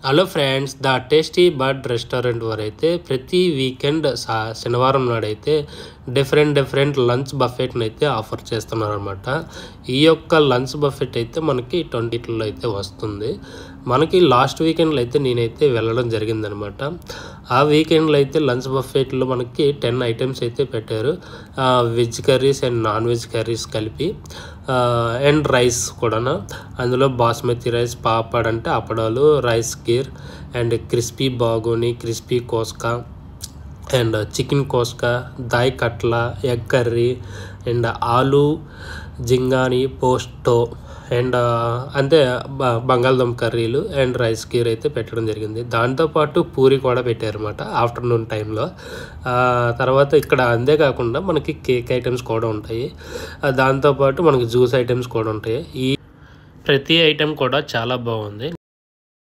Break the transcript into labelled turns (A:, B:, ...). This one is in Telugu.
A: Hello friends, the tasty bird restaurant వారైతే ప్రతి వీకెండ్ శనివారం నాడైతే డిఫరెంట్ లంచ్ బఫెట్ని అయితే ఆఫర్ చేస్తున్నారు అనమాట. ఈ యొక్క లంచ్ బఫెట్ అయితే మనకి 20లో అయితే వస్తుంది. మనకి లాస్ట్ వీకెండ్లో అయితే నేనైతే వెళ్ళడం జరిగిందనమాట. ఆ వీకెండ్లో అయితే లంచ్ బఫెట్లో మనకి 10 ఐటమ్స్ అయితే పెట్టారు. Veg curries and non veg curries కలిపి అండ్ రైస్ కూడా. అందులో బాస్మతి రైస్, పాపడ్ అంటే అప్పడాలు, రైస్ కీర్ అండ్ క్రిస్పీ బాగోని, క్రిస్పీ కోస్కా అండ్ చికెన్ కోస్కా, దాయ్ కట్లా, ఎగ్ కర్రీ అండ్ ఆలు జింగాని పోస్టో అండ్ అంతే బంగాళదుంప కర్రీలు అండ్ రైస్ కీర్ అయితే పెట్టడం జరిగింది. దాంతోపాటు పూరి కూడా పెట్టారన్నమాట ఆఫ్టర్నూన్ టైంలో. తర్వాత ఇక్కడ అంతేకాకుండా మనకి కేక్ ఐటమ్స్ కూడా ఉంటాయి. దాంతోపాటు మనకి జ్యూస్ ఐటమ్స్ కూడా ఉంటాయి. ఈ ప్రతి ఐటెం కూడా చాలా బాగుంది.